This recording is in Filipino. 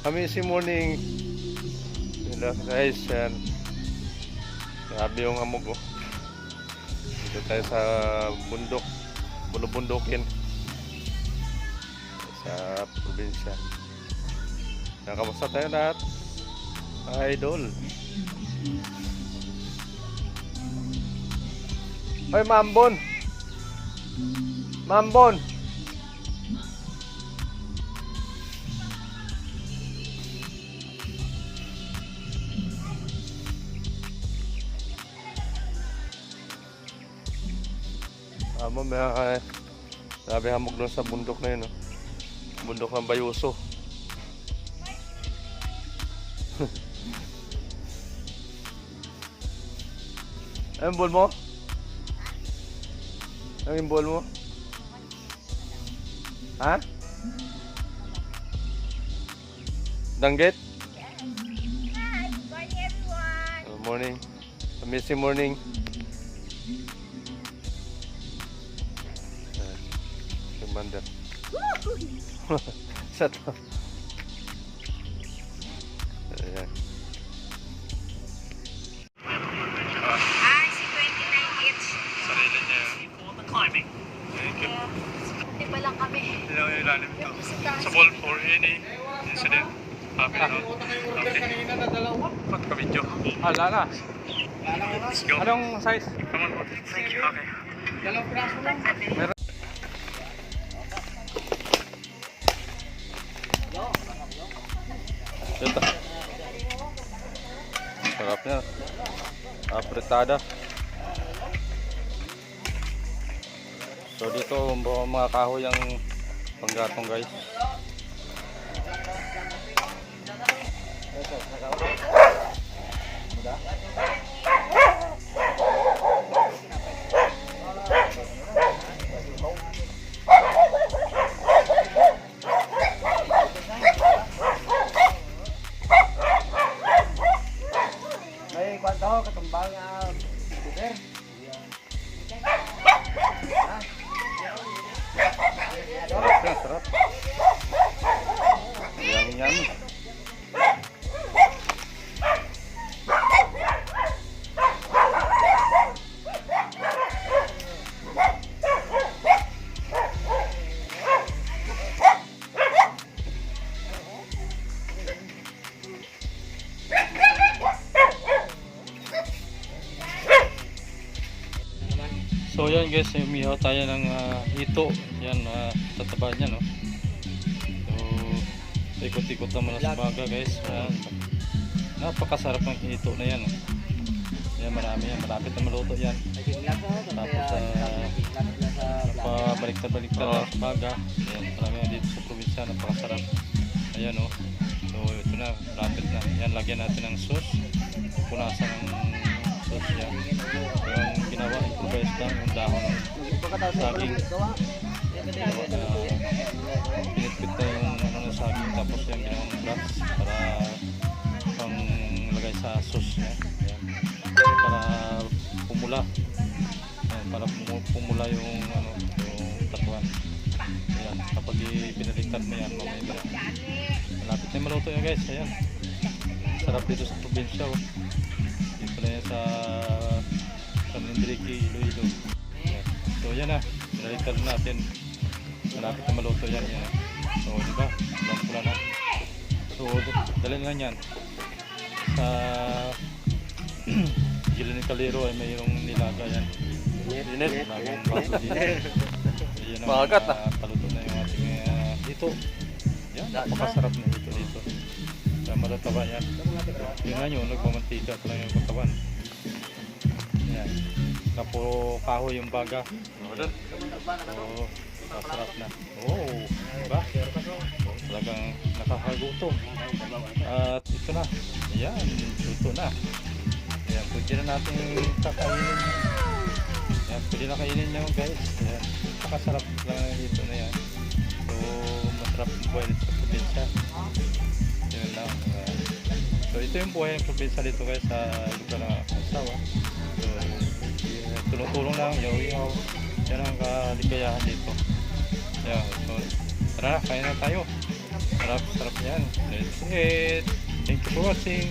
Amazing morning. Hello guys, yan. Grabe yung hamog, oh. Dito tayo sa bundok. Bulubundukin. Sa probinsya. Kamusta tayo lahat? Idol. Hoy, Mambon. Mambon. May grabe hamog doon sa bundok na yun, oh. Bundok ng Bayuso. Anong ball mo? Anong ball mo? Ha? Danggit? Hi, good morning everyone. Good morning. Amazing morning. Banda. Satu. Ayan. Si 29 each. Sarili niya. For the climbing. Thank you. Hindi pa lang kami. Ilaw yung ilalim ito. Sa ball for any incident. Happy na. Okay. Ba't ka video? Lala. Let's go. Anong size? Come on. Thank you. Okay. Dalawang praso lang. Ito. Sarap niya. Apretada. So dito mga kahoy ang panggatong, guys. Katumbang super. Sarap na, sarap. Yang. So yan guys, umihaw tayo ng ito. Yan, tataba niya, no. So ikot-ikot naman sa baga, guys. Yan. Napakasarap ng ito na yan, no. Yan, marami yan, malapit na maluto yan. Tapos napabaliktad-baliktad na sa baga. Yan, marami yan dito sa probinsya, napakasarap. Ayan, no. So ito na, malapit na. Yan, lagyan natin ng sauce. Punasan ng sauce yan. Yung ginawa, improvise lang yung dahon ng saging. Pinitpit na yung ng saging, tapos yung ginawang nuts para pang lagay sa sauce niya. Ayan. Para pumula. Ayan, para pumula yung yung tatuan. Ayan, kapag pinaliktad mo yan, mamaya malapit na maluto yan, guys. Ayan, sarap dito sa probinsya, oh. Dito na yan sa San Enrique, Iloilo. So yan na, pinaliktad natin. Malapit na maluto yan. Yan. So diba, lang pula na. So dalhin lang yan sa gilid ng kalero ay mayroong nilaga yan. Init. Magat na. Paluto na yung ating dito. Yan, napakasarap na dito. Sa malataba yan. Yun nga nyo, nagmamantika ko lang yung katawan. Yan. Kapuro kahoy yung baga. So, masarap na. Oh, diba? Talagang nakakagutom. At ito na. Ayan, luto na. Ayan, pwede na natin kakainin. Ayan, pwede na kainin nyo, guys. Ayan, nakasarap lang dito na yan. So, masarap buhay dito sa probinsya. Yun lang. So, ito yung buhay ng probinsya dito, guys, sa lugar ng Asawa. So, tulong-tulong lang, yaw-yaw. Yan ang kaligayahan dito. Ayan, so, tara na, kain na tayo. Sarap yan. That's it. Thank you for watching.